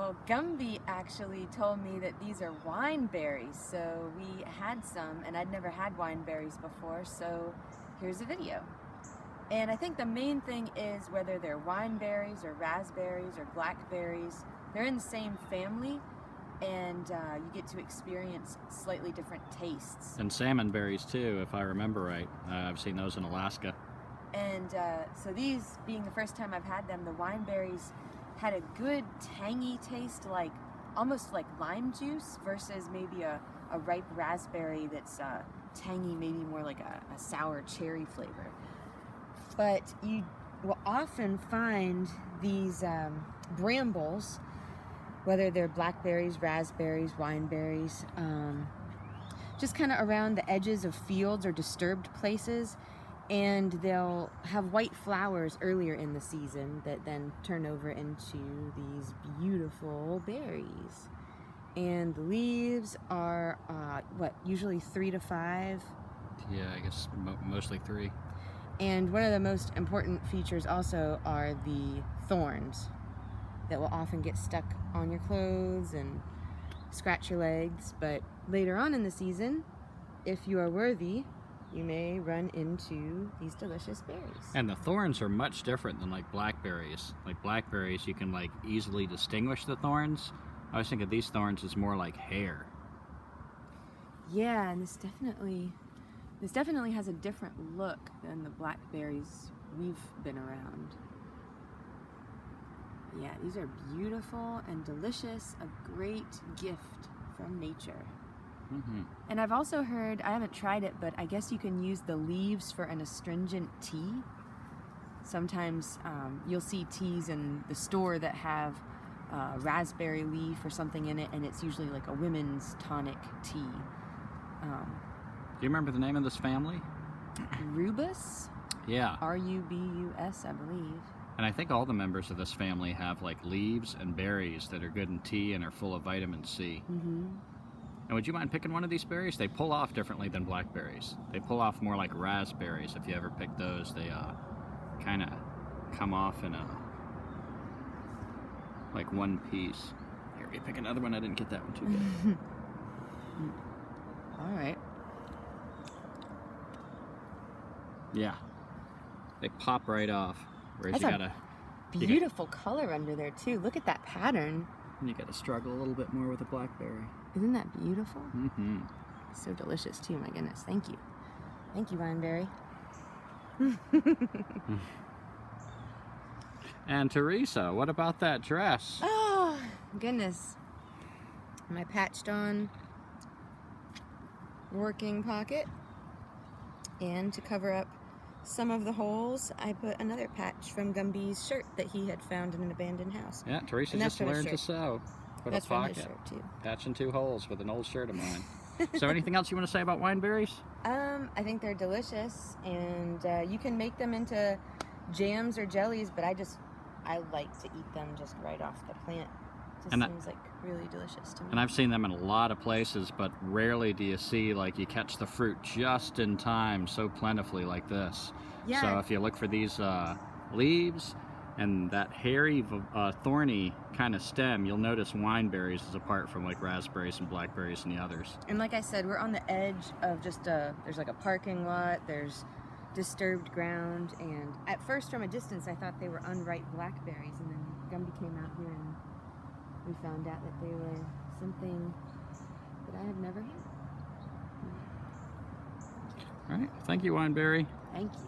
Well, Gumby actually told me that these are wine berries, so we had some, and I'd never had wine berries before, so here's a video. And I think the main thing is whether they're wine berries or raspberries or blackberries, they're in the same family, and you get to experience slightly different tastes. And salmon berries too, if I remember right. I've seen those in Alaska. And so these, being the first time I've had them, the wine berries had a good tangy taste, like almost like lime juice, versus maybe a ripe raspberry that's tangy, maybe more like a sour cherry flavor. But you will often find these brambles, whether they're blackberries, raspberries, wine berries, just kind of around the edges of fields or disturbed places. And they'll have white flowers earlier in the season that then turn over into these beautiful berries. And the leaves are, usually 3 to 5? Yeah, I guess mostly 3. And one of the most important features also are the thorns that will often get stuck on your clothes and scratch your legs. But later on in the season, if you are worthy, you may run into these delicious berries. And the thorns are much different than like blackberries. Like blackberries, you can like easily distinguish the thorns. I was thinking these thorns is more like hair. Yeah, and this definitely has a different look than the blackberries we've been around. Yeah, these are beautiful and delicious, a great gift from nature. Mm-hmm. And I've also heard, I haven't tried it, but I guess you can use the leaves for an astringent tea. Sometimes you'll see teas in the store that have raspberry leaf or something in it, and it's usually like a women's tonic tea. Do you remember the name of this family? Rubus? Yeah. R-U-B-U-S, I believe. And I think all the members of this family have like leaves and berries that are good in tea and are full of vitamin C. Mm-hmm. And would you mind picking one of these berries? They pull off differently than blackberries. They pull off more like raspberries. If you ever pick those, they kind of come off in like one piece. Here, you pick another one. I didn't get that one too good. All right. Yeah, they pop right off. Whereas That's you gotta beautiful color under there too. Look at that pattern. you gotta struggle a little bit more with a blackberry. Isn't that beautiful? Mm-hmm. So delicious too, my goodness. Thank you. Thank you, Wineberry. And Teresa, what about that dress? Oh, goodness. My patched on working pocket. And to cover up some of the holes, I put another patch from Gumby's shirt that he had found in an abandoned house. Yeah, Teresa And that's just from his learned to shirt. sew. Put That's a from his pocket, shirt too. patching 2 holes with an old shirt of mine. So anything else you want to say about wine berries? I think they're delicious, and you can make them into jams or jellies, but I like to eat them just right off the plant. Just seems like really delicious to me. And I've seen them in a lot of places, but rarely do you see like you catch the fruit just in time so plentifully like this. Yeah. So if you look for these leaves and that hairy, thorny kind of stem, you'll notice wine berries is apart from like raspberries and blackberries and the others. And like I said, we're on the edge of just there's like a parking lot, there's disturbed ground, and at first from a distance I thought they were unripe blackberries, and then Gumby came out here and we found out that they were something that I have never had. All right. Thank you, Wineberry. Thank you.